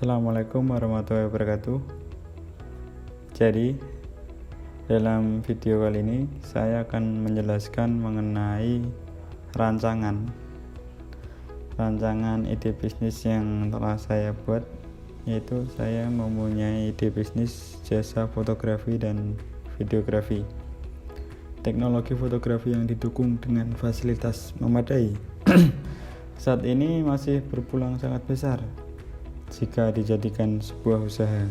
Assalamualaikum warahmatullahi wabarakatuh. Jadi, dalam video kali ini saya akan menjelaskan mengenai rancangan ide bisnis yang telah saya buat, yaitu saya mempunyai ide bisnis jasa fotografi dan videografi. Teknologi fotografi yang didukung dengan fasilitas memadai saat ini masih berpeluang sangat besar jika dijadikan sebuah usaha.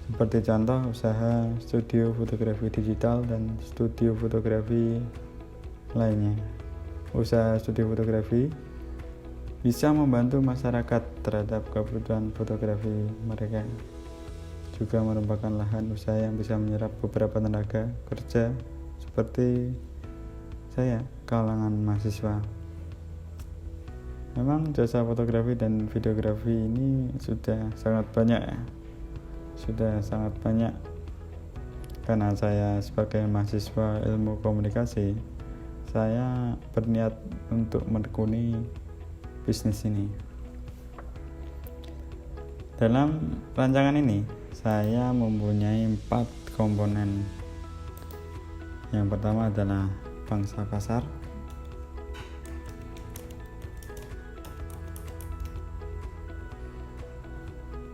Seperti contoh usaha studio fotografi digital dan studio fotografi lainnya. Usaha studio fotografi bisa membantu masyarakat terhadap kebutuhan fotografi mereka. Juga merupakan lahan usaha yang bisa menyerap beberapa tenaga kerja seperti saya, kalangan mahasiswa. Memang jasa fotografi dan videografi ini sudah sangat banyak karena saya sebagai mahasiswa ilmu komunikasi, saya berniat untuk menekuni bisnis ini. Dalam rancangan ini saya mempunyai 4 komponen. Yang pertama adalah pangsa pasar,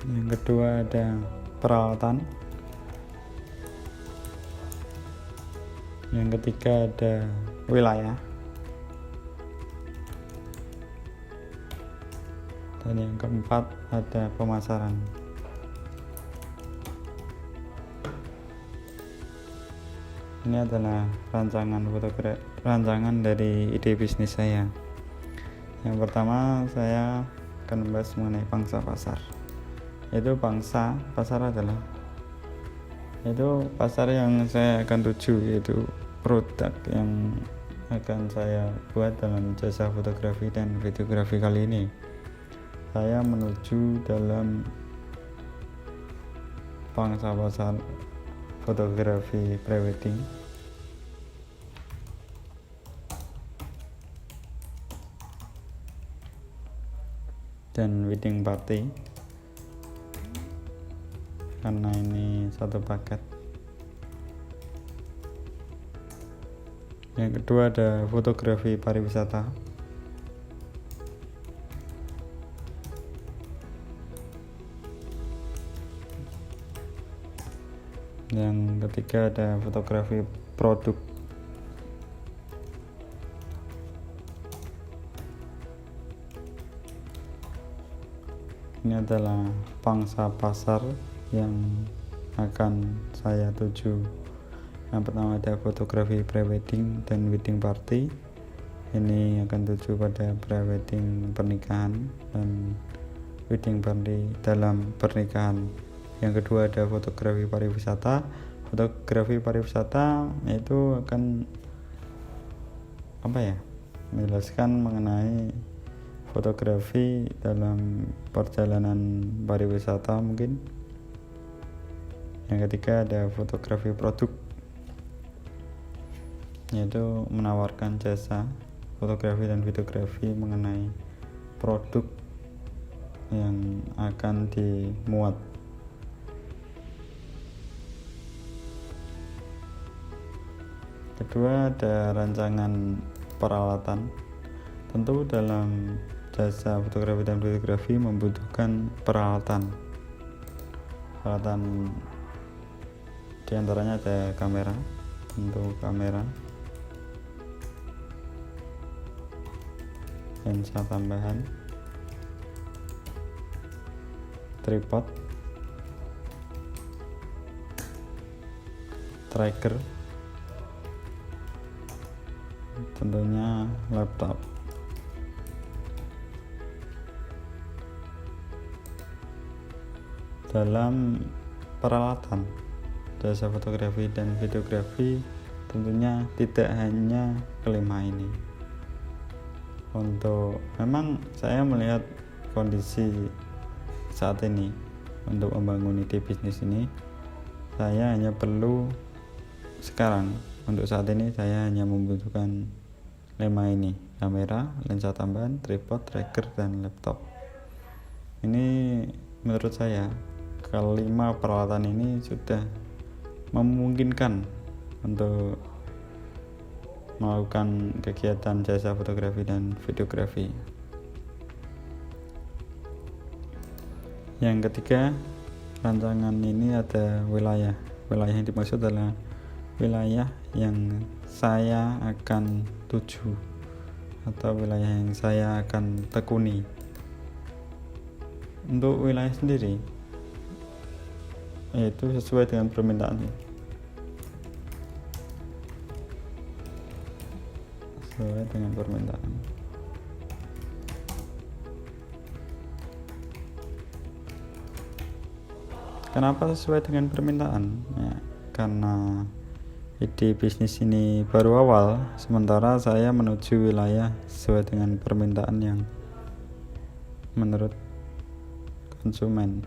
yang kedua ada peralatan, yang ketiga ada wilayah, dan yang keempat ada pemasaran. Ini adalah rancangan dari ide bisnis saya. Yang pertama saya akan membahas mengenai pangsa pasar. Itu pangsa pasar adalah pasar yang saya akan tuju, yaitu produk yang akan saya buat dalam jasa fotografi dan videografi kali ini. Saya menuju dalam pangsa pasar fotografi prewedding, dan wedding party, karena ini satu paket. Yang kedua ada fotografi pariwisata, yang ketiga ada fotografi produk, ini adalah pangsa pasar yang akan saya tuju. Yang pertama ada fotografi prewedding dan wedding party. Ini akan tuju pada prewedding pernikahan dan wedding party dalam pernikahan. Yang kedua ada fotografi pariwisata. Fotografi pariwisata itu akan menjelaskan mengenai fotografi dalam perjalanan pariwisata mungkin. Yang ketiga ada fotografi produk, yaitu menawarkan jasa fotografi dan videografi mengenai produk yang akan dimuat. Kedua ada rancangan peralatan. Tentu dalam jasa fotografi dan videografi membutuhkan peralatan di antaranya ada kamera, tentu kamera, lensa tambahan, tripod, tracker, tentunya laptop. Dalam peralatan jasa fotografi dan videografi tentunya tidak hanya kelima ini. Memang saya melihat kondisi saat ini untuk membangun ide bisnis ini, saya hanya perlu untuk saat ini saya hanya membutuhkan 5 ini: kamera, lensa tambahan, tripod, tracker, dan laptop. Ini menurut saya kelima peralatan ini sudah memungkinkan untuk melakukan kegiatan jasa fotografi dan videografi. Yang ketiga, rancangan ini ada wilayah. Wilayah yang dimaksud adalah wilayah yang saya akan tuju atau wilayah yang saya akan tekuni. Untuk wilayah sendiri, yaitu sesuai dengan permintaan. Sesuai dengan permintaan. Kenapa sesuai dengan permintaan? Ya, karena ide bisnis ini baru awal, sementara saya menuju wilayah sesuai dengan permintaan yang menurut konsumen.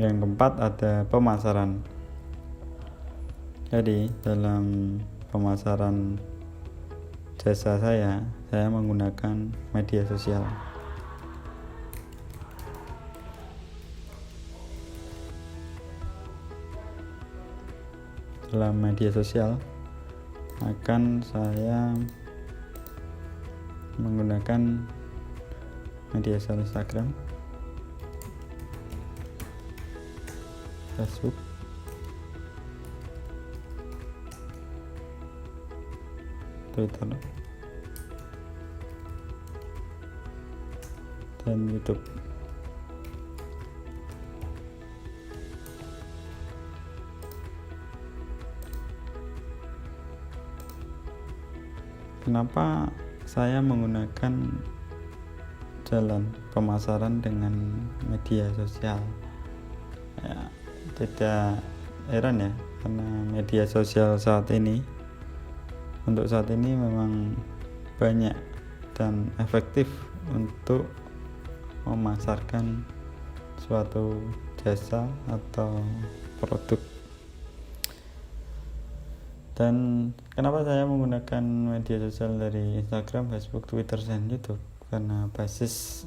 Yang keempat ada pemasaran. Jadi dalam pemasaran jasa saya menggunakan media sosial. Dalam media sosial akan saya menggunakan media sosial Instagram, Facebook, Twitter, dan YouTube. Kenapa saya menggunakan jalan pemasaran dengan media sosial? Ya, tidak heran ya, karena media sosial untuk saat ini memang banyak dan efektif untuk memasarkan suatu jasa atau produk. Dan kenapa saya menggunakan media sosial dari Instagram, Facebook, Twitter, dan YouTube? Karena basis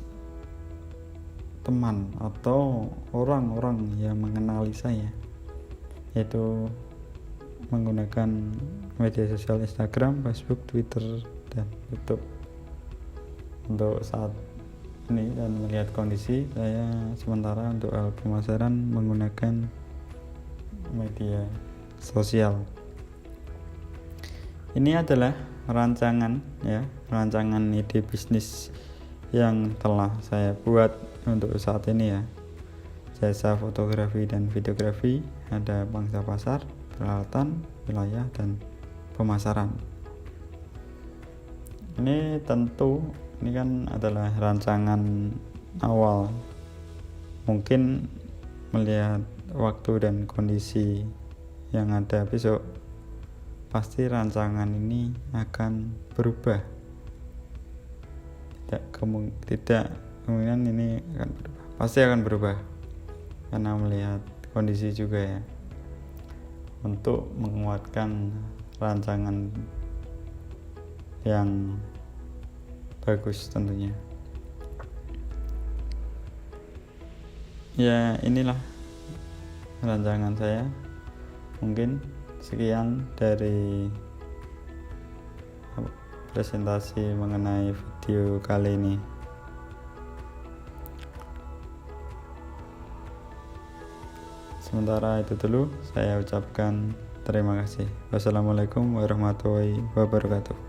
teman atau orang-orang yang mengenali saya yaitu menggunakan media sosial Instagram, Facebook, Twitter, dan YouTube. Untuk saat ini dan melihat kondisi, saya sementara untuk hal pemasaran menggunakan media sosial. Ini adalah rancangan ide bisnis yang telah saya buat untuk saat ini ya. Jasa fotografi dan videografi, ada pangsa pasar, peralatan, wilayah, dan pemasaran. Ini kan adalah rancangan awal. Mungkin melihat waktu dan kondisi yang ada besok, pasti rancangan ini akan berubah. Tidak kemungkinan ini akan berubah. Pasti akan berubah karena melihat kondisi juga ya. Untuk menguatkan rancangan yang bagus tentunya. Ya, inilah rancangan saya. Mungkin sekian dari presentasi mengenai video kali ini. Sementara itu dulu, saya ucapkan terima kasih. Wassalamualaikum warahmatullahi wabarakatuh.